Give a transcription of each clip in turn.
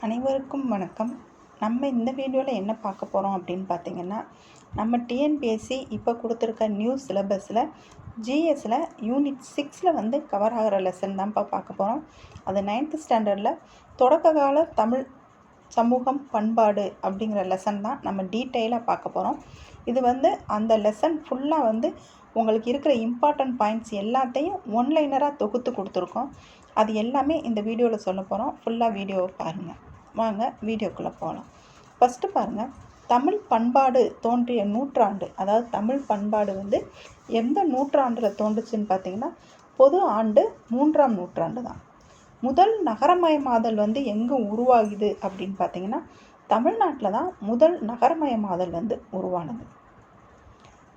அனைவருக்கும் வணக்கம். நம்ம இந்த வீடியோவில் என்ன பார்க்க போகிறோம் அப்படின்னு பார்த்தீங்கன்னா, நம்ம டிஎன்பிஎஸ்சி இப்போ கொடுத்துருக்க நியூ சிலபஸில் ஜிஎஸ்சில் யூனிட் 6 கவர் ஆகிற லெசன் தான்ப்பா பார்க்க போகிறோம். அது 9th ஸ்டாண்டர்டில் தொடக்க கால தமிழ் சமூகம் பண்பாடு அப்படிங்கிற லெசன் தான் நம்ம டீட்டெயிலாக பார்க்க போகிறோம். இது அந்த லெசன் ஃபுல்லாக உங்களுக்கு இருக்கிற இம்பார்ட்டன்ட் பாயிண்ட்ஸ் எல்லாத்தையும் ஒன்லைனராக தொகுத்து கொடுத்துருக்கோம். அது எல்லாமே இந்த வீடியோவில் சொல்ல போகிறோம். ஃபுல்லாக வீடியோவை பாருங்கள். வாங்க வீடியோக்குள்ளே போகலாம். ஃபஸ்ட்டு பாருங்கள், தமிழ் பண்பாடு தோன்றிய நூற்றாண்டு, அதாவது தமிழ் பண்பாடு எந்த நூற்றாண்டில் தோன்றுச்சுன்னு பார்த்தீங்கன்னா, பொது ஆண்டு 3ஆம் நூற்றாண்டு தான். முதல் நகரமயமாதல் எங்கே உருவாகுது அப்படின்னு பார்த்தீங்கன்னா, தமிழ்நாட்டில் தான் முதல் நகரமயமாதல் உருவானது.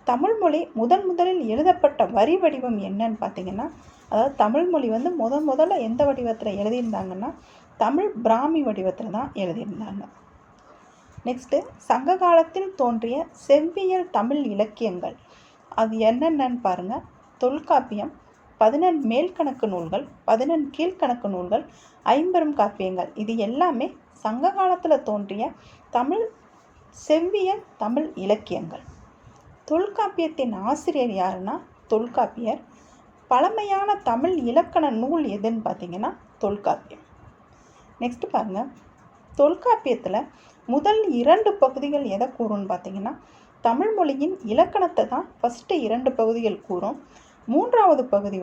தமிழ்மொழி முதலில் எழுதப்பட்ட வரி வடிவம் என்னன்னு பார்த்தீங்கன்னா, அதாவது தமிழ்மொழி முதல்ல எந்த வடிவத்தில் எழுதியிருந்தாங்கன்னா, தமிழ் பிராமி வடிவத்தில் தான் எழுதியிருந்தாங்க. நெக்ஸ்ட்டு, சங்க காலத்தில் தோன்றிய செவ்வியல் தமிழ் இலக்கியங்கள் அது என்னென்னு பாருங்கள். தொல்காப்பியம், 14 மேல்கணக்கு நூல்கள், 14 கீழ்கணக்கு நூல்கள், 50 காப்பியங்கள், இது எல்லாமே சங்க காலத்தில் தோன்றிய தமிழ் செவ்வியல் தமிழ் இலக்கியங்கள். தொல்காப்பியத்தின் ஆசிரியர் யாருன்னா தொல்காப்பியர். பழமையான தமிழ் இலக்கண நூல் எதுன்னு பார்த்தீங்கன்னா தொல்காப்பியம். நெக்ஸ்ட் பாருங்கள், தொல்காப்பியத்தில் முதல் 2 பகுதிகள் எதை கூறும்னு பார்த்தீங்கன்னா, தமிழ் மொழியின் இலக்கணத்தை தான் ஃபஸ்ட்டு 2 பகுதிகள் கூறும். 3ஆவது பகுதி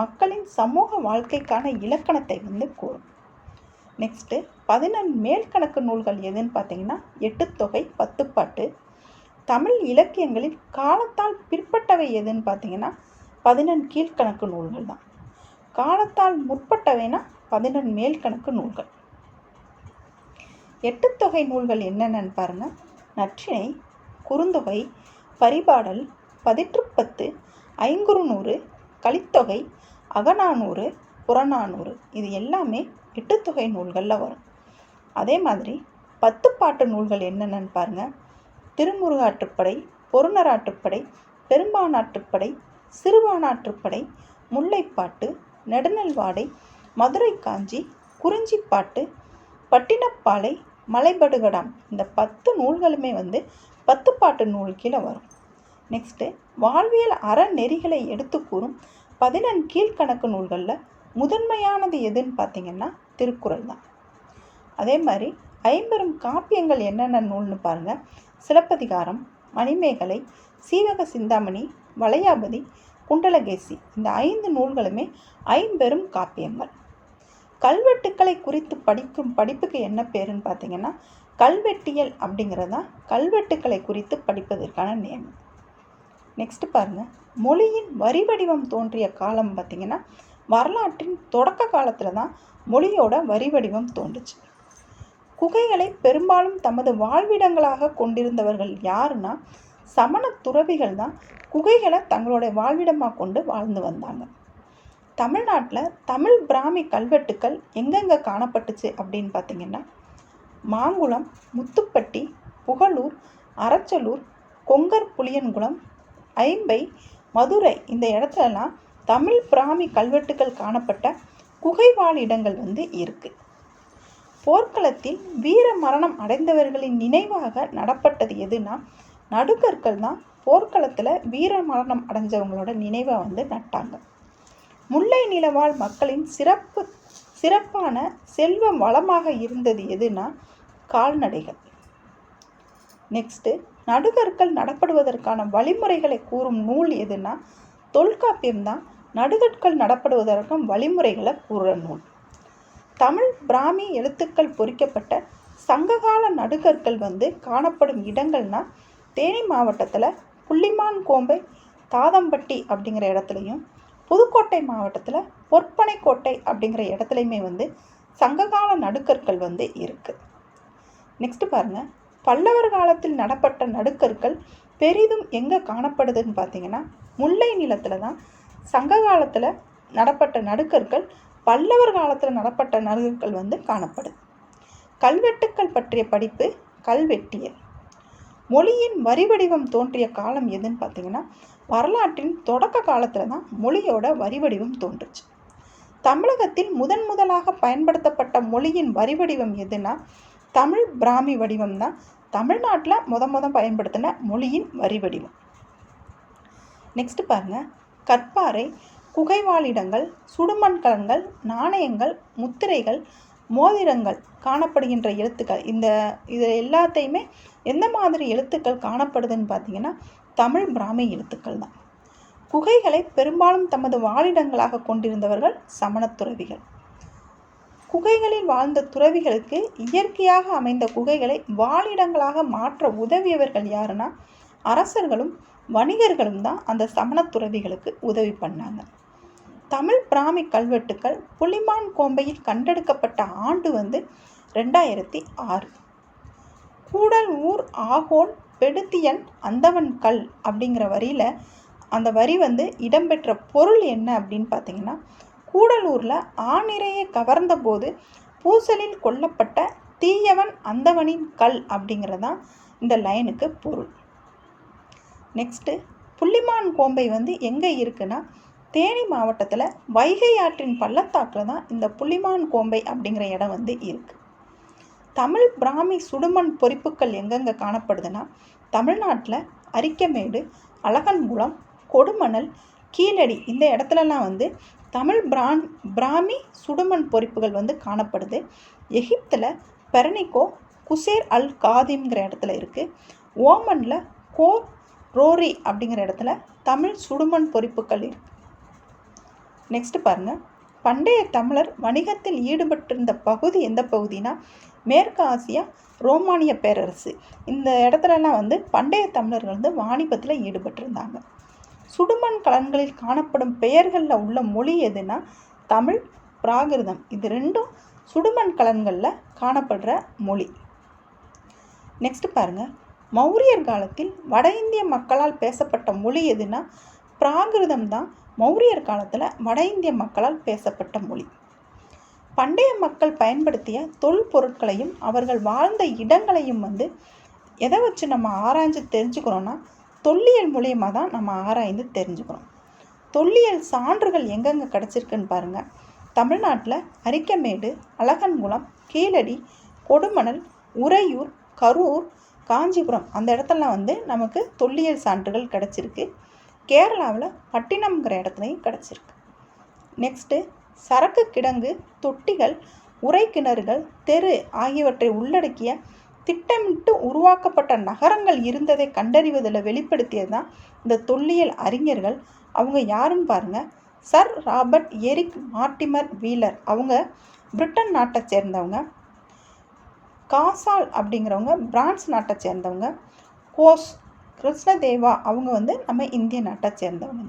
மக்களின் சமூக வாழ்க்கைக்கான இலக்கணத்தை கூறும். நெக்ஸ்ட்டு 14 மேல்கணக்கு நூல்கள் எதுன்னு பார்த்தீங்கன்னா, எட்டுத்தொகை, பத்துப்பாட்டு. தமிழ் இலக்கியங்களில் காலத்தால் பிற்பட்டவை எதுன்னு பார்த்தீங்கன்னா 14 கீழ்கணக்கு நூல்கள் தான். காலத்தால் முற்பட்டவைனா 14 மேல்கணக்கு நூல்கள். எட்டுத்தொகை நூல்கள் என்னென்னு பாருங்கள். நற்றிணை, குறுந்தொகை, பரிபாடல், பதிற்றுப்பத்து, ஐங்குறுநூறு, கலித்தொகை, அகநானூறு, புறநானூறு, இது எல்லாமே எட்டுத்தொகை நூல்களில் வரும். அதே மாதிரி பத்துப்பாட்டு நூல்கள் என்னென்னு பாருங்கள். திருமுருகாற்றுப்படை, பொருநராற்றுப்படை, பெரும்பானாற்றுப்படை, சிறுபானாற்றுப்படை, முல்லைப்பாட்டு, நெடுநல்வாடை, மதுரை காஞ்சி, குறிஞ்சிப்பாட்டு, பட்டினப்பாலை, மலைபடுகடாம், இந்த 10 நூல்களுமே பத்துப்பாட்டு நூல் கீழே வரும். நெக்ஸ்ட்டு, வாழ்வியல் அறநெறிகளை எடுத்து கூறும் 14 கீழ்கணக்கு நூல்களில் முதன்மையானது எதுன்னு பார்த்தீங்கன்னா திருக்குறள் தான். அதே மாதிரி 50 காப்பியங்கள் என்னென்ன நூல்னு பாருங்கள். சிலப்பதிகாரம், மணிமேகலை, சீவக சிந்தாமணி, வளையாபதி, குண்டலகேசி, இந்த 5 நூல்களுமே 50 காப்பியங்கள். கல்வெட்டுக்களை குறித்து படிக்கும் படிப்புக்கு என்ன பேருன்னு பார்த்தீங்கன்னா கல்வெட்டியல் அப்படிங்கிறது தான் கல்வெட்டுக்களை குறித்து படிப்பதற்கான நியமம். நெக்ஸ்ட் பாருங்கள், மொழியின் வரி வடிவம் தோன்றிய காலம் பார்த்தீங்கன்னா வரலாற்றின் தொடக்க காலத்தில் தான் மொழியோட வரி வடிவம் தோன்றுச்சு. குகைகளை பெரும்பாலும் தமது வாழ்விடங்களாக கொண்டிருந்தவர்கள் யாருன்னா சமண துறவிகள் தான் குகைகளை தங்களுடைய வாழ்விடமாக கொண்டு வாழ்ந்து வந்தாங்க. தமிழ்நாட்டில் தமிழ் பிராமி கல்வெட்டுக்கள் எங்கெங்கே காணப்பட்டுச்சு அப்படின்னு பார்த்தீங்கன்னா, மாங்குளம், முத்துப்பட்டி, புகழூர், அரச்சலூர், கொங்கர் புளியன்குளம், ஐம்பை, மதுரை, இந்த இடத்துலலாம் தமிழ் பிராமி கல்வெட்டுக்கள் காணப்பட்ட குகைவாழ் இடங்கள் இருக்குது. போர்க்களத்தில் வீர மரணம் அடைந்தவர்களின் நினைவாக நடப்பட்டது எதுனா நடுகற்கள் தான். போர்க்களத்தில் வீர மரணம் அடைஞ்சவங்களோட நினைவை நட்டாங்க. முல்லை நிலவாழ் மக்களின் சிறப்பான செல்வ வளமாக இருந்தது எதுனா கால்நடைகள். நெக்ஸ்ட்டு, நடுகற்கள் நடப்படுவதற்கான வழிமுறைகளை கூறும் நூல் எதுனா தொல்காப்பியம் தான். நடுகற்கள் நடப்படுவதற்கான வழிமுறைகளை கூறுற நூல். தமிழ் பிராமி எழுத்துக்கள் பொறிக்கப்பட்ட சங்ககால நடுகற்கள் காணப்படும் இடங்கள்னா தேனி மாவட்டத்தில் புள்ளிமான் கோம்பை, தாதம்பட்டி அப்படிங்கிற இடத்துலையும், புதுக்கோட்டை மாவட்டத்தில் பொற்பனைக்கோட்டை அப்படிங்கிற இடத்துலையுமே சங்ககால நடுக்கற்கள் இருக்குது. நெக்ஸ்ட் பாருங்கள், பல்லவர் காலத்தில் நடப்பட்ட நடுக்கற்கள் பெரிதும் எங்கே காணப்படுதுன்னு பார்த்தீங்கன்னா முல்லை நிலத்தில் தான். சங்க காலத்தில் நடப்பட்ட நடுக்கற்கள் பல்லவர் காலத்தில் நடப்பட்ட நடுகற்கள் காணப்படுது. கல்வெட்டுக்கள் பற்றிய படிப்பு கல்வெட்டியல். மொழியின் வரி வடிவம் தோன்றிய காலம் எதுன்னு பார்த்தீங்கன்னா வரலாற்றின் தொடக்க காலத்தில் தான் மொழியோட வரி வடிவம் தோன்றுச்சு. தமிழகத்தில் முதலாக பயன்படுத்தப்பட்ட மொழியின் வரி வடிவம் எதுனா தமிழ் பிராமி வடிவம் தான் தமிழ்நாட்டில் பயன்படுத்தின மொழியின் வரி வடிவம். நெக்ஸ்ட் பாருங்க, கற்பாறை, குகைவாழிடங்கள், சுடுமண்கலன்கள், நாணயங்கள், முத்திரைகள், மோதிரங்கள் காணப்படுகின்ற எழுத்துக்கள், இது எல்லாத்தையுமே எந்த மாதிரி எழுத்துக்கள் காணப்படுதுன்னு பார்த்தீங்கன்னா தமிழ் பிராமி எழுத்துக்கள் தான். குகைகளை பெரும்பாலும் தமது வாழிடங்களாக கொண்டிருந்தவர்கள் சமணத் துறவிகள். குகைகளில் வாழ்ந்த துறவிகளுக்கு இயற்கையாக அமைந்த குகைகளை வாழிடங்களாக மாற்ற உதவியவர்கள் யாருன்னா அரசர்களும் வணிகர்களும் தான் அந்த சமணத் துறவிகளுக்கு உதவி பண்ணாங்க. தமிழ் பிராமி கல்வெட்டுக்கள் புலிமான் கோம்பையில் கண்டெடுக்கப்பட்ட ஆண்டு 2006. கூடல் ஊர் ஆகோல் பெடுத்தியன் அந்தவன் கல் அப்படிங்கிற வரியில் அந்த வரி இடம்பெற்ற பொருள் என்ன அப்படின்னு பார்த்தீங்கன்னா, கூடலூரில் ஆணிரையை கவர்ந்த போது பூசலில் கொல்லப்பட்ட தீயவன் அந்தவனின் கல் அப்படிங்கிறதான் இந்த லைனுக்கு பொருள். நெக்ஸ்ட்டு, புள்ளிமான் கோம்பை எங்கே இருக்குன்னா தேனி மாவட்டத்தில் வைகை ஆற்றின் பள்ளத்தாக்கில் தான் இந்த புள்ளிமான் கோம்பை அப்படிங்கிற இடம் இருக்குது. தமிழ் பிராமி சுடுமண் பொறிப்புக்கள் எங்கெங்கே காணப்படுதுன்னா தமிழ்நாட்டில் அரிக்கமேடு, அழகன்குளம், கொடுமணல், கீழடி இந்த இடத்துலலாம் தமிழ் பிராமி சுடுமண் பொறிப்புகள் காணப்படுது. எகிப்தில் பெரனிகோ குசேர் அல் காதிம்ங்கிற இடத்துல இருக்குது. ஓமனில் கோர் ரோரி அப்படிங்கிற இடத்துல தமிழ் சுடுமண் பொறிப்புகள் இருக்குது. நெக்ஸ்ட் பாருங்கள், பண்டைய தமிழர் வணிகத்தில் ஈடுபட்டிருந்த பகுதி எந்த பகுதினா மேற்கு ஆசியா ரோமானிய பேரரசு. இந்த இடத்துலலாம் பண்டைய தமிழர்கள் வாணிபத்தில் ஈடுபட்டிருந்தாங்க. சுடுமண் கலன்களில் காணப்படும் பெயர்களில் உள்ள மொழி எதுனா தமிழ், பிராகிருதம். இது ரெண்டும் சுடுமண் கலன்களில் காணப்படுற மொழி. நெக்ஸ்ட் பாருங்கள், மௌரியர் காலத்தில் வட இந்திய மக்களால் பேசப்பட்ட மொழி எதுனா பிராகிருதம் தான் மௌரியர் காலத்தில் வட இந்திய மக்களால் பேசப்பட்ட மொழி. பண்டைய மக்கள் பயன்படுத்திய தொல்பொருட்களையும் அவர்கள் வாழ்ந்த இடங்களையும் எதை வச்சு நம்ம ஆராய்ஞ்சு தெரிஞ்சுக்கிறோன்னா தொல்லியல் மூலியமாக தான் நம்ம ஆராய்ந்து தெரிஞ்சுக்கிறோம். தொல்லியல் சான்றுகள் எங்கெங்கே கிடச்சிருக்குன்னு பாருங்கள். தமிழ்நாட்டில் அரிக்கமேடு, அழகன்குளம், கீழடி, கொடுமணல், உறையூர், கரூர், காஞ்சிபுரம் அந்த இடத்துலலாம் நமக்கு தொல்லியல் சான்றுகள் கிடச்சிருக்கு. கேரளாவில் பட்டினம்ங்கிற இடத்துலையும் கிடச்சிருக்கு. நெக்ஸ்ட்டு, சரக்கு கிடங்கு, தொட்டிகள், உரை கிணறுகள், தெரு ஆகியவற்றை உள்ளடக்கிய திட்டமிட்டு உருவாக்கப்பட்ட நகரங்கள் இருந்ததை கண்டறிவதில் வெளிப்படுத்தியது தான் இந்த தொல்லியல் அறிஞர்கள். அவங்க யாருன்னு பாருங்கள், sir Robert Eric Mortimer Wheeler. அவங்க பிரிட்டன் நாட்டை சேர்ந்தவங்க. காசால் அப்படிங்கிறவங்க பிரான்ஸ் நாட்டை சேர்ந்தவங்க. கோஸ் கிருஷ்ணதேவா அவங்க நம்ம இந்திய நாட்டை சேர்ந்தவங்க.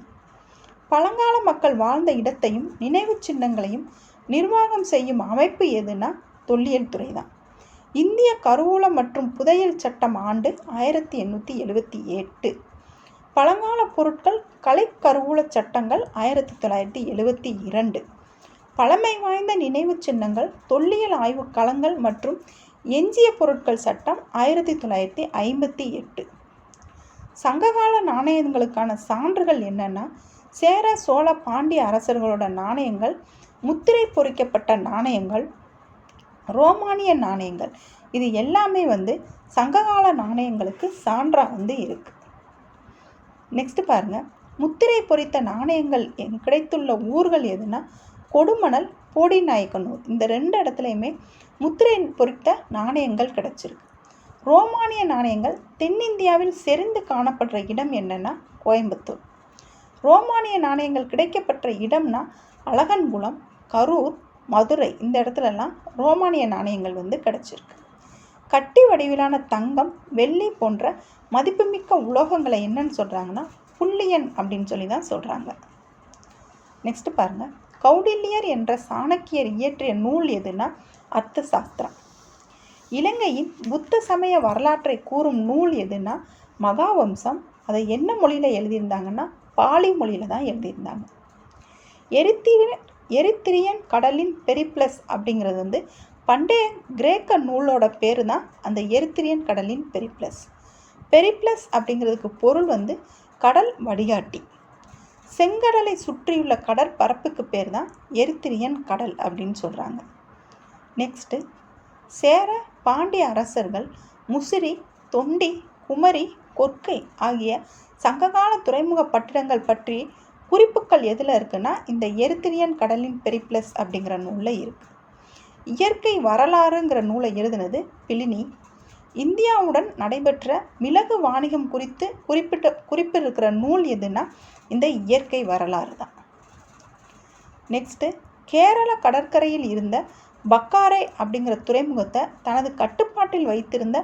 பழங்கால மக்கள் வாழ்ந்த இடத்தையும் நினைவு சின்னங்களையும் நிர்வாகம் செய்யும் அமைப்பு எதுனா தொல்லியல் துறை தான். இந்திய கருவூல மற்றும் புதையல் சட்டம் ஆண்டு 1878. பழங்கால பொருட்கள் கலை கருவூல சட்டங்கள் 1972. பழமை வாய்ந்த நினைவு சின்னங்கள், தொல்லியல் ஆய்வு களங்கள் மற்றும் எஞ்சிய பொருட்கள் சட்டம் 1958. சங்ககால நாணயங்களுக்கான சான்றுகள் என்னென்னா சேர, சோழ, பாண்டிய அரசர்களோட நாணயங்கள், முத்திரை பொறிக்கப்பட்ட நாணயங்கள், ரோமானிய நாணயங்கள். இது எல்லாமே சங்ககால நாணயங்களுக்கு சான்றாக இருக்குது. நெக்ஸ்ட் பாருங்கள், முத்திரை பொறித்த நாணயங்கள் கிடைத்துள்ள ஊர்கள் எதுனா கொடுமணல், போடிநாயக்கனூர். இந்த ரெண்டு இடத்துலையுமே முத்திரை பொறித்த நாணயங்கள் கிடச்சிருக்கு. ரோமானிய நாணயங்கள் தென்னிந்தியாவில் செறிந்து காணப்படுற இடம் என்னென்னா கோயம்புத்தூர். ரோமானிய நாணயங்கள் கிடைக்கப்பட்ட இடம்னா அழகன்குளம், கரூர், மதுரை. இந்த இடத்துலலாம் ரோமானிய நாணயங்கள் கிடச்சிருக்கு. கட்டி வடிவிலான தங்கம், வெள்ளி போன்ற மதிப்புமிக்க உலோகங்களை என்னன்னு சொல்கிறாங்கன்னா புள்ளியன் அப்படின்னு சொல்லி தான் சொல்கிறாங்க. நெக்ஸ்ட் பாருங்கள், கௌடில்யர் என்ற சாணக்கியர் இயற்றிய நூல் எதுனா அர்த்த சாஸ்திரம். இலங்கையின் புத்த சமய வரலாற்றை கூறும் நூல் எதுனா மகாவம்சம். அதை என்ன மொழியில் எழுதியிருந்தாங்கன்னா பாலி மொழியில் தான் எழுதியிருந்தாங்க. எரித்திரியன் கடலின் பெரிப்ளஸ் அப்படிங்கிறது பண்டைய கிரேக்க நூலோட பேர் தான் அந்த எரித்திரியன் கடலின் பெரிப்ளஸ். பெரிப்ளஸ் அப்படிங்கிறதுக்கு பொருள் கடல் வடிகாட்டி. செங்கடலை சுற்றியுள்ள கடற்பரப்புக்கு பேர் தான் எரித்திரியன் கடல் அப்படின்னு சொல்கிறாங்க. நெக்ஸ்ட்டு, சேர பாண்டிய அரசர்கள் முசிறி, தொண்டி, குமரி, கொற்கை ஆகிய சங்ககால துறைமுக பட்டிடங்கள் பற்றி குறிப்புகள் எதில் இருக்குன்னா இந்த எரித்திரியன் கடலின் பெரிப்ளஸ் அப்படிங்கிற நூலில் இருக்குது. இயற்கை வரலாறுங்கிற நூலை எழுதினது பிளினி. இந்தியாவுடன் நடைபெற்ற மிளகு வாணிகம் குறித்து குறிப்பு இருக்கிற நூல் எதுனா இந்த இயற்கை வரலாறு தான். நெக்ஸ்ட்டு, கேரள கடற்கரையில் இருந்த பக்காரே அப்படிங்கிற துறைமுகத்தை தனது கட்டுப்பாட்டில் வைத்திருந்த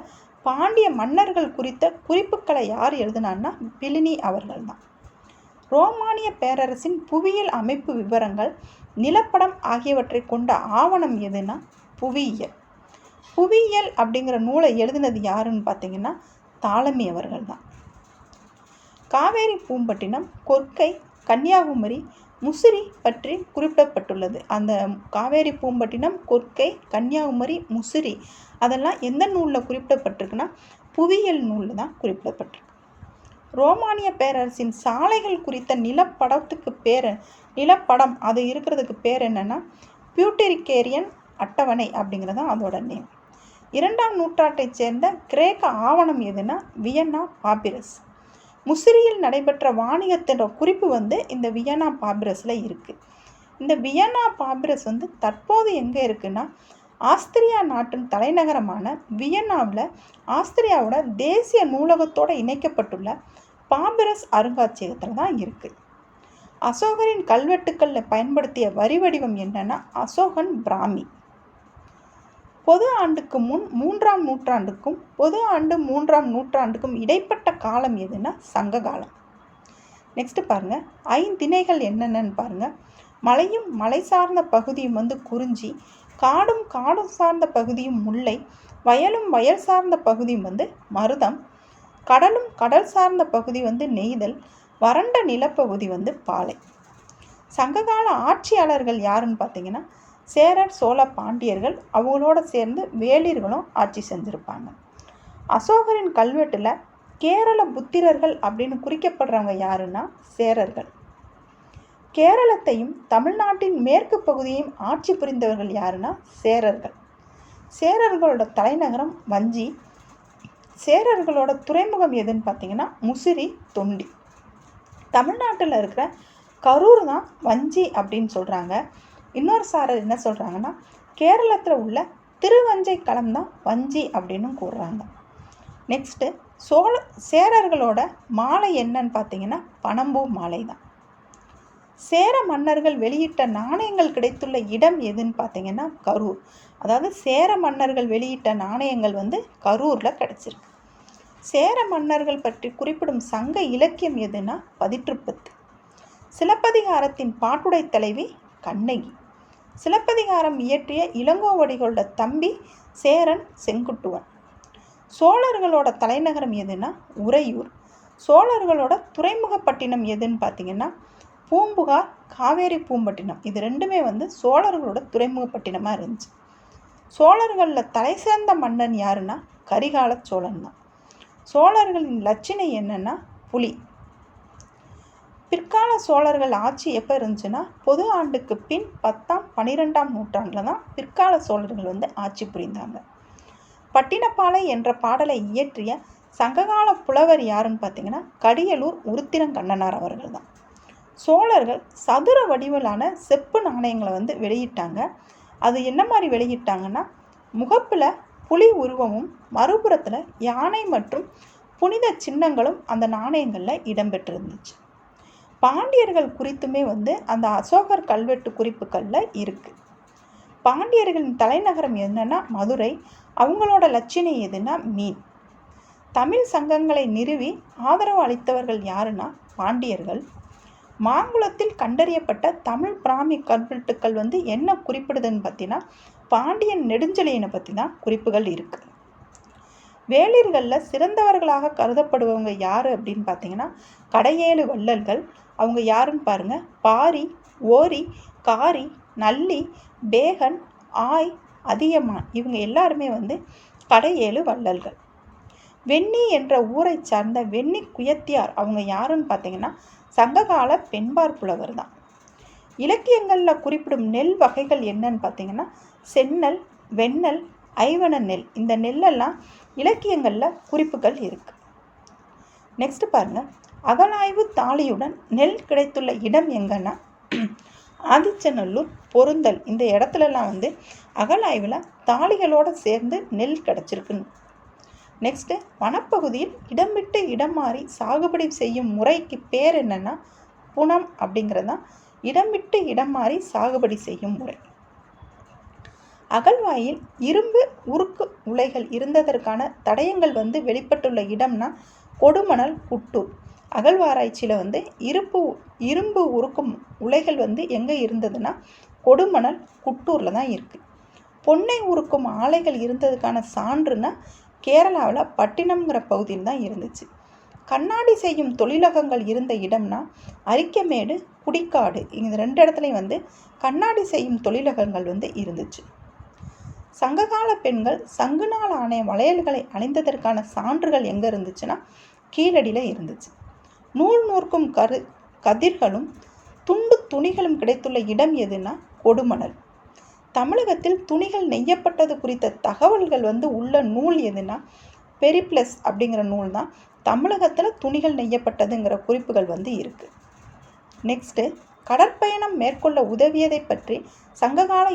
பாண்டிய மன்னர்கள் குறித்த குறிப்புகளை யார் எழுதினான்னா பிளினி அவர்கள் தான். ரோமானிய பேரரசின் புவியியல் அமைப்பு விவரங்கள், நிலப்படம் ஆகியவற்றை கொண்ட ஆவணம் எதுனா புவியியல். புவியியல் அப்படிங்கிற நூலை எழுதினது யாருன்னு பார்த்தீங்கன்னா தாலமி அவர்கள் தான். காவேரி பூம்பட்டினம், கொற்கை, கன்னியாகுமரி, முசிறி பற்றி குறிப்பிடப்பட்டுள்ளது. அந்த காவேரி பூம்பட்டினம், கொற்கை, கன்னியாகுமரி, முசிறி அதெல்லாம் எந்த நூலில் குறிப்பிடப்பட்டிருக்குன்னா புவியியல் நூலில் தான் குறிப்பிடப்பட்டிருக்கு. ரோமானிய பேரரசின் சாலைகள் குறித்த நிலப்படம் அது இருக்கிறதுக்கு பேர் என்னென்னா பியூட்டரிகேரியன் அட்டவணை அப்படிங்கிறது அதோட நேம். 2ஆம் நூற்றாண்டைச் சேர்ந்த கிரேக்க ஆவணம் எதுனா வியன்னா பாப்பிரஸ். முசிறியில் நடைபெற்ற வாணிகத்தின் குறிப்பு இந்த வியன்னா பாப்பிரஸில் இருக்குது. இந்த வியன்னா பாப்பிரஸ் தற்போது எங்கே இருக்குன்னா ஆஸ்திரியா நாட்டின் தலைநகரமான வியன்னாவில் ஆஸ்திரியாவோட தேசிய நூலகத்தோடு இணைக்கப்பட்டுள்ள பாப்பிரஸ் அருங்காட்சியகத்தில் தான் இருக்குது. அசோகரின் கல்வெட்டுக்களில் பயன்படுத்திய வரி வடிவம் என்னன்னா அசோகன் பிராமி. பொது ஆண்டுக்கு முன் 3ஆம் நூற்றாண்டுக்கும் பொது ஆண்டு 3ஆம் நூற்றாண்டுக்கும் இடைப்பட்ட காலம் எதுனா சங்க காலம். நெக்ஸ்ட் பாருங்க, ஐந்திணைகள் என்னென்னு பாருங்க. மலையும் மலை சார்ந்த பகுதியும் குறிஞ்சி, காடும் காடு சார்ந்த பகுதியும் முல்லை, வயலும் வயல் சார்ந்த பகுதியும் மருதம், கடலும் கடல் சார்ந்த பகுதி நெய்தல், வறண்ட நிலப்பகுதி பாலை. சங்ககால ஆட்சியாளர்கள் யாருன்னு பார்த்தீங்கன்னா சேரர், சோழ, பாண்டியர்கள், அவங்களோட சேர்ந்து வேளிர்களும் ஆட்சி செஞ்சுருப்பாங்க. அசோகரின் கல்வெட்டில் கேரள புத்திரர்கள் அப்படின்னு குறிக்கப்படுறவங்க யாருன்னா சேரர்கள். கேரளத்தையும் தமிழ்நாட்டின் மேற்கு பகுதியையும் ஆட்சி புரிந்தவர்கள் யாருன்னா சேரர்கள். சேரர்களோட தலைநகரம் வஞ்சி. சேரர்களோட துறைமுகம் எதுன்னு பார்த்தீங்கன்னா முசிறி, தொண்டி. தமிழ்நாட்டில் இருக்கிற கரூர் தான் வஞ்சி அப்படின்னு சொல்கிறாங்க. இன்னொரு சாரர் என்ன சொல்கிறாங்கன்னா கேரளத்தில் உள்ள திருவஞ்சை களம் தான் வஞ்சி அப்படின்னு கூறுறாங்க. நெக்ஸ்ட்டு, சேரர்களோட மாலை என்னன்னு பார்த்தீங்கன்னா பனம்பூ மாலை தான். சேர மன்னர்கள் வெளியிட்ட நாணயங்கள் கிடைத்துள்ள இடம் எதுன்னு பார்த்தீங்கன்னா கரூர். அதாவது சேர மன்னர்கள் வெளியிட்ட நாணயங்கள் கரூரில் கிடச்சிருக்கு. சேர மன்னர்கள் பற்றி குறிப்பிடும் சங்க இலக்கியம் எதுனா பதிற்றுப்பத்து. சிலப்பதிகாரத்தின் பாட்டுடை தலைவி கண்ணகி. சிலப்பதிகாரம் இயற்றிய இளங்கோவடிகளோட தம்பி சேரன் செங்குட்டுவன். சோழர்களோட தலைநகரம் எதுனா உறையூர். சோழர்களோட துறைமுகப்பட்டினம் எதுன்னு பார்த்தீங்கன்னா பூம்புகார், காவேரி பூம்பட்டினம். இது ரெண்டுமே சோழர்களோட துறைமுகப்பட்டினமாக இருந்துச்சு. சோழர்களில் தலை சிறந்த மன்னன் யாருன்னா கரிகால சோழன் தான். சோழர்களின் லட்சணை என்னன்னா புலி. பிற்கால சோழர்கள் ஆட்சி எப்போ இருந்துச்சுன்னா பொது ஆண்டுக்கு பின் 10ஆம் 12ஆம் நூற்றாண்டில் தான் பிற்கால சோழர்கள் ஆட்சி புரிந்தாங்க. பட்டினப்பாலை என்ற பாடலை இயற்றிய சங்ககால புலவர் யாருன்னு பார்த்தீங்கன்னா கடியலூர் உருத்திரங்கண்ணனார் அவர்கள் தான். சோழர்கள் சதுர வடிவிலான செப்பு நாணயங்களை வெளியிட்டாங்க. அது என்ன மாதிரி வெளியிட்டாங்கன்னா முகப்பில் புலி உருவமும் மறுபுறத்தில் யானை மற்றும் புனித சின்னங்களும் அந்த நாணயங்களில் இடம்பெற்றிருந்துச்சு. பாண்டியர்கள் குறித்துமே அந்த அசோகர் கல்வெட்டு குறிப்புகளில் இருக்குது. பாண்டியர்களின் தலைநகரம் என்னன்னா மதுரை. அவங்களோட லட்சணை எதுனா மீன். தமிழ் சங்கங்களை நிறுவி ஆதரவு அளித்தவர்கள் யாருன்னா பாண்டியர்கள். மாங்குளத்தில் கண்டறியப்பட்ட தமிழ் பிராமி கல்வெட்டுக்கள் என்ன குறிப்பிடுதுன்னு பார்த்தீங்கன்னா பாண்டியன் நெடுஞ்செழியனை பற்றி தான் குறிப்புகள் இருக்குது. வேளிர்களில் சிறந்தவர்களாக கருதப்படுபவங்க யார் அப்படின்னு பார்த்தீங்கன்னா கடையேழு வள்ளல்கள். அவங்க யாருன்னு பாருங்க, பாரி, ஓரி, காரி, நல்லி, பேகன், ஆய், அதியமான். இவங்க எல்லாருமே கடையேழு வள்ளல்கள். வெண்ணி என்ற ஊரை சார்ந்த வெண்ணி குயத்தியார் அவங்க யாருன்னு பார்த்தீங்கன்னா சங்ககால பெண்பார் புலவர் தான். இலக்கியங்களில் குறிப்பிடும் நெல் வகைகள் என்னன்னு பார்த்தீங்கன்னா செந்நெல், வெண்ணெல், ஐவன நெல். இந்த நெல்லெல்லாம் இலக்கியங்களில் குறிப்புகள் இருக்கு. நெக்ஸ்ட் பாருங்க, அகழாய்வு தாளியுடன் நெல் கிடைத்துள்ள இடம் எங்கன்னா ஆதிச்சநல்லூர், பொருந்தல். இந்த இடத்துலலாம் அகழாய்வில் தாளிகளோடு சேர்ந்து நெல் கிடச்சிருக்குன்னு. நெக்ஸ்ட்டு, வனப்பகுதியில் இடம் விட்டு இடம் மாறி சாகுபடி செய்யும் முறைக்கு பேர் என்னன்னா புனம் அப்படிங்கிறதான் இடம் விட்டு இடம் மாறி சாகுபடி செய்யும் முறை. அகழ்வாயில் இரும்பு உருக்கு உலைகள் இருந்ததற்கான தடயங்கள் வெளிப்பட்டுள்ள இடம்னா கொடுமணல், குட்டூர். அகழ்வாராய்ச்சியில் இரும்பு உருக்கும் உலைகள் எங்கே இருந்ததுன்னா கொடுமணல், குட்டூரில் தான் இருக்குது. பொன்னை உருக்கும் ஆலைகள் இருந்ததுக்கான சான்றுனா கேரளாவில் பட்டினம்ங்கிற பகுதியில் தான் இருந்துச்சு. கண்ணாடி செய்யும் தொழிலகங்கள் இருந்த இடம்னா அரிக்கமேடு, குடிக்காடு. இந்த 2 இடத்துலையும் கண்ணாடி செய்யும் தொழிலகங்கள் இருந்துச்சு. சங்ககால பெண்கள் சங்குனால் ஆன வளையல்களை அணிந்ததற்கான சான்றுகள் எங்கே இருந்துச்சுன்னா கீழடியில் இருந்துச்சு. நூல் நூற்கும் கதிர்களும் துண்டு துணிகளும் கிடைத்துள்ள இடம் எதுனா கொடுமணல். தமிழகத்தில் துணிகள் நெய்யப்பட்டது குறித்த தகவல்கள் உள்ள நூல் எதுனா பெரிப்ளஸ் அப்படிங்கிற நூல் தான் தமிழகத்தில் துணிகள் நெய்யப்பட்டதுங்கிற குறிப்புகள் இருக்கு. நெக்ஸ்ட்டு, கடற்பயணம் மேற்கொள்ள உதவியதை பற்றி சங்ககால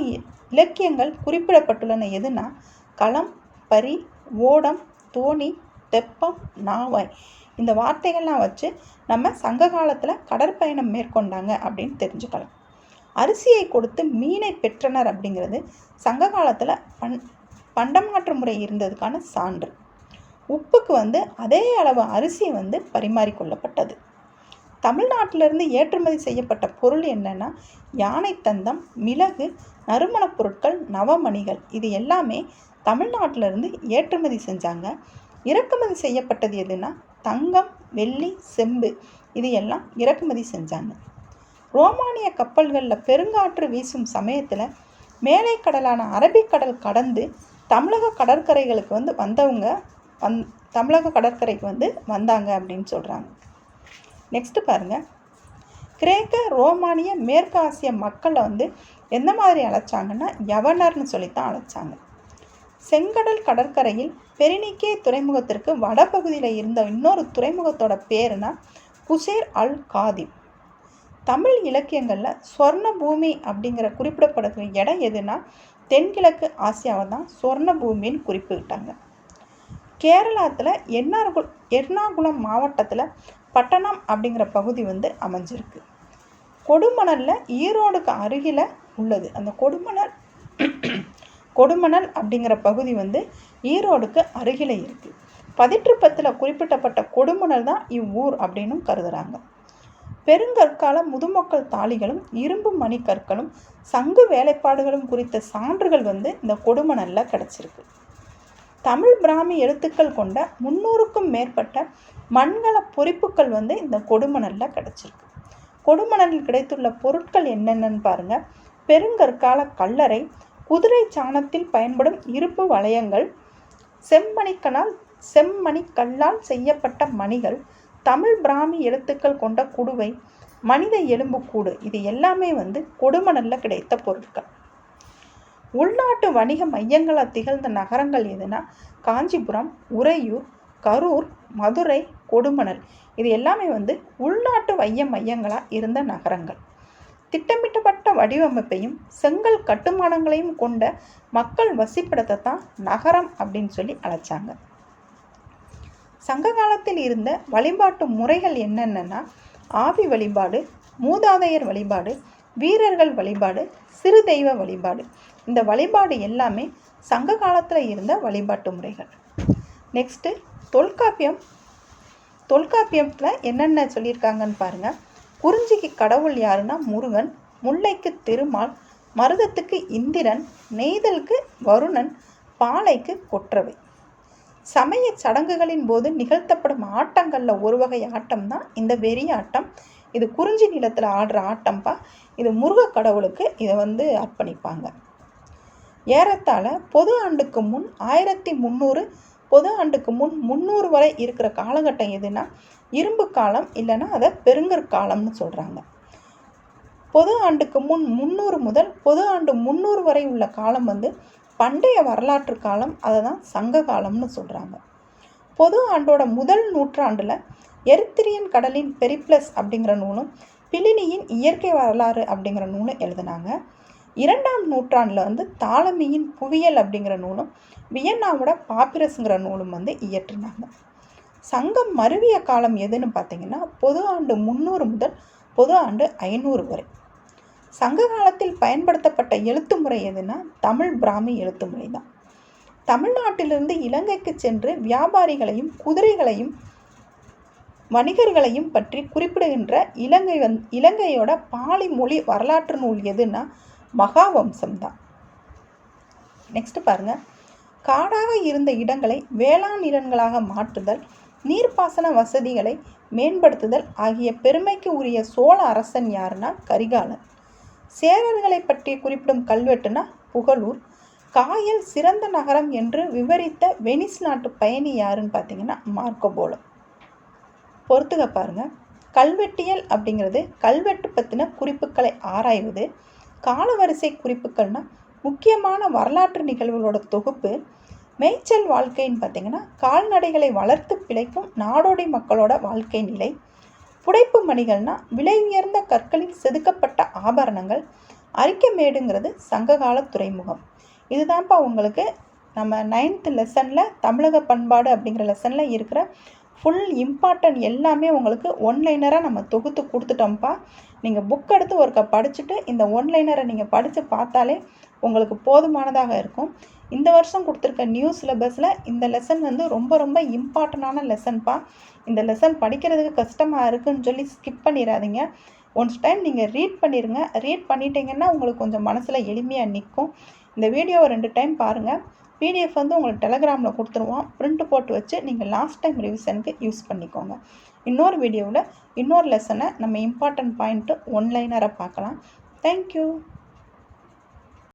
இலக்கியங்கள் குறிப்பிடப்பட்டுள்ளன எதுனா களம், பரி, ஓடம், தோணி, தெப்பம், நாவாய். இந்த வார்த்தைகள்லாம் வச்சு நம்ம சங்க காலத்தில் கடற்பயணம் மேற்கொண்டாங்க அப்படின்னு தெரிஞ்சுக்கலாம். அரிசியை கொடுத்து மீனை பெற்றனர் அப்படிங்கிறது சங்க காலத்தில் பண்டமாற்று முறை இருந்ததுக்கான சான்று. உப்புக்கு அதே அளவு அரிசி பரிமாறிக்கொள்ளப்பட்டது. தமிழ்நாட்டிலிருந்து ஏற்றுமதி செய்யப்பட்ட பொருள் என்னன்னா யானை தந்தம், மிளகு, நறுமணப் பொருட்கள், நவமணிகள். இது எல்லாமே தமிழ்நாட்டிலிருந்து ஏற்றுமதி செஞ்சாங்க. இறக்குமதி செய்யப்பட்டது எதுனா தங்கம், வெள்ளி, செம்பு. இது எல்லாம் இறக்குமதி செஞ்சாங்க. ரோமானிய கப்பல்களில் பெருங்காற்று வீசும் சமயத்தில் மேலை கடலான அரபிக்கடல் கடந்து தமிழக கடற்கரைகளுக்கு வந்தவங்க தமிழக கடற்கரைக்கு வந்தாங்க அப்படின்னு சொல்கிறாங்க. நெக்ஸ்ட் பாருங்கள், கிரேக்க, ரோமானிய, மேற்கு ஆசிய மக்களை எந்த மாதிரி அழைச்சாங்கன்னா யவனர்னு சொல்லித்தான் அழைச்சாங்க. செங்கடல் கடற்கரையில் பெரினிக்கே துறைமுகத்திற்கு வடபகுதியில் இருந்த இன்னொரு துறைமுகத்தோட பேருனா குசேர் அல் காதிம். தமிழ் இலக்கியங்களில் சொர்ண பூமி அப்படிங்கிற குறிப்பிடப்படுகிற இடம் எதுனா தென்கிழக்கு ஆசியாவை தான் சொர்ண பூமின்னு குறிப்பிட்டாங்க. கேரளத்தில் எர்ணாகுளம் மாவட்டத்தில் பட்டணம் அப்படிங்கிற பகுதி அமைஞ்சிருக்கு. கொடுமணலில் ஈரோடுக்கு அருகில் உள்ளது. அந்த கொடுமணல் அப்படிங்கிற பகுதி ஈரோடுக்கு அருகில் இருக்குது. பதிற்றுப்பத்தில் குறிப்பிட்டப்பட்ட கொடுமணல் தான் இவ்வூர் அப்படின்னு கருதுகிறாங்க. பெருங்கற்கால முதுமக்கள் தாளிகளும் இரும்பு மணிக்கற்களும் சங்கு வேலைப்பாடுகளும் குறித்த சான்றுகள் இந்த கொடுமணலில் கிடச்சிருக்கு. தமிழ் பிராமி எழுத்துக்கள் கொண்ட 300க்கும் மேற்பட்ட மண்கல பொறிப்புகள் இந்த கொடுமணலில் கிடச்சிருக்கு. கொடுமணலில் கிடைத்துள்ள பொருட்கள் என்னென்னு பாருங்கள். பெருங்கற்கால கல்லறை, குதிரை சாணத்தில் பயன்படும் இரும்பு வளையங்கள், செம்மணிக்கல்லால் செய்யப்பட்ட மணிகள், தமிழ் பிராமி எழுத்துக்கள் கொண்ட குடுவை, மனித எலும்புக்கூடு. இது எல்லாமே கொடுமணலில் கிடைத்த பொருட்கள். உள்நாட்டு வணிக மையங்களாக திகழ்ந்த நகரங்கள் எதுனா காஞ்சிபுரம், உறையூர், கரூர், மதுரை, கொடுமணல். இது எல்லாமே உள்நாட்டு மையங்களாக இருந்த நகரங்கள். திட்டமிட்டப்பட்ட வடிவமைப்பையும் செங்கல் கட்டுமானங்களையும் கொண்ட மக்கள் வசிப்பிடத்தை தான் நகரம் அப்படின்னு சொல்லி அழைச்சாங்க. சங்க காலத்தில் இருந்த வழிபாட்டு முறைகள் என்னென்னா ஆவி வழிபாடு, மூதாதையர் வழிபாடு, வீரர்கள் வழிபாடு, சிறு தெய்வ வழிபாடு. இந்த வழிபாடு எல்லாமே சங்க காலத்தில் இருந்த வழிபாட்டு முறைகள். நெக்ஸ்ட்டு, தொல்காப்பியத்தில் என்னென்ன சொல்லியிருக்காங்கன்னு பாருங்கள். குறிஞ்சிக்கு கடவுள் யாருன்னா முருகன், முல்லைக்கு திருமால், மருதத்துக்கு இந்திரன், நெய்தலுக்கு வருணன், பாலைக்கு கொற்றவை. சமய சடங்குகளின் போது நிகழ்த்தப்படும் ஆட்டங்களில் ஒரு வகை ஆட்டம் தான் இந்த வெறி ஆட்டம். இது குறிஞ்சி நிலத்தில் ஆடுற ஆட்டம்பா. இது முருக கடவுளுக்கு இதை அர்ப்பணிப்பாங்க. ஏறத்தாழ பொது ஆண்டுக்கு முன் 1300 பொது ஆண்டுக்கு முன் 300 வரை இருக்கிற காலகட்டம் எதுனா இரும்பு காலம், இல்லைன்னா அதை பெருங்கற்காலம்னு சொல்கிறாங்க. பொது ஆண்டுக்கு முன் 300 முதல் பொது ஆண்டு 300 வரை உள்ள காலம் வந்து பண்டைய வரலாற்று காலம், அதை தான் சங்க காலம்னு சொல்கிறாங்க. பொது ஆண்டோட முதல் நூற்றாண்டில் எரித்திரியன் கடலின் பெரிப்ளஸ் அப்படிங்கிற நூலும் பிலினியின் இயற்கை வரலாறு அப்படிங்கிற நூலும் எழுதினாங்க. 2ஆம் நூற்றாண்டில் வந்து தாலமியின் புவியியல் அப்படிங்கிற நூலும் வியன்னாவோட பாப்பிரஸ்ங்கிற நூலும் வந்து இயற்றினாங்க. சங்கம் மருவிய காலம் எதுன்னு பார்த்தீங்கன்னா பொது ஆண்டு 300 முதல் பொது ஆண்டு 500 வரை. சங்க காலத்தில் பயன்படுத்தப்பட்ட எழுத்து முறை எதுனா தமிழ் பிராமி எழுத்து முறை தான். தமிழ்நாட்டிலிருந்து இலங்கைக்கு சென்று வியாபாரிகளையும் குதிரைகளையும் வணிகர்களையும் பற்றி குறிப்பிடுகின்ற இலங்கையோட பாலி மொழி வரலாற்று நூல் எதுனா மகாவம்சம் தான். நெக்ஸ்ட் பாருங்க, காடாக இருந்த இடங்களை வேளாண் நிலங்களாக மாற்றுதல், நீர்ப்பாசன வசதிகளை மேம்படுத்துதல் ஆகிய பெருமைக்கு உரிய சோழ அரசன் யாருன்னா கரிகாலன். சேரர்களை பற்றி குறிப்பிடும் கல்வெட்டுனா புகழூர். காயல் சிறந்த நகரம் என்று விவரித்த வெனிஸ் நாட்டு பயணி யாருன்னு பார்த்தீங்கன்னா மார்க்கோபோலோ. பொறுத்துக பாருங்க, கல்வெட்டியல் அப்படிங்கிறது கல்வெட்டு பற்றின குறிப்புகளை ஆராய்வது. காலவரிசை குறிப்புகள்னா முக்கியமான வரலாற்று நிகழ்வுகளோட தொகுப்பு. மேய்ச்சல் வாழ்க்கைன்னு பார்த்தீங்கன்னா கால்நடைகளை வளர்த்து பிழைக்கும் நாடோடி மக்களோட வாழ்க்கை நிலை. புடைப்பு மணிகள்னா விலை உயர்ந்த கற்களில் செதுக்கப்பட்ட ஆபரணங்கள். அரிக்கமேடுங்கிறது சங்ககால துறைமுகம். இதுதான்ப்பா உங்களுக்கு நம்ம 9th லெசனில் தமிழக பண்பாடு அப்படிங்கிற லெசனில் இருக்கிற ஃபுல் இம்பார்ட்டன்ட் எல்லாமே உங்களுக்கு ஒன்லைனராக நம்ம தொகுத்து கொடுத்துட்டோம்ப்பா. நீங்கள் புக் எடுத்து ஒருக்கா படிச்சுட்டு இந்த ஒன்லைனரை நீங்கள் படித்து பார்த்தாலே உங்களுக்கு போதுமானதாக இருக்கும். இந்த வருஷம் கொடுத்துருக்க நியூ சிலபஸில் இந்த லெசன் வந்து ரொம்ப ரொம்ப இம்பார்ட்டண்டான லெசன்ப்பா. இந்த லெசன் படிக்கிறதுக்கு கஷ்டமாக இருக்குதுன்னு சொல்லி ஸ்கிப் பண்ணிடாதீங்க. ஒன்ஸ் டைம் நீங்கள் ரீட் பண்ணிடுங்க. ரீட் பண்ணிட்டீங்கன்னா உங்களுக்கு கொஞ்சம் மனசில் எளிமையாக நிற்கும். இந்த வீடியோவை 2 டைம் பாருங்கள். பிடிஎஃப் வந்து உங்களுக்கு டெலகிராமில் கொடுத்துருவோம். பிரிண்ட் போட்டு வச்சு நீங்கள் லாஸ்ட் டைம் ரிவிஷனுக்கு யூஸ் பண்ணிக்கோங்க. இன்னொரு வீடியோவில் இன்னொரு லெசனை நம்ம இம்பார்ட்டன்ட் பாயிண்ட்டு ஒன்லைனரை பார்க்கலாம். தேங்க்யூ.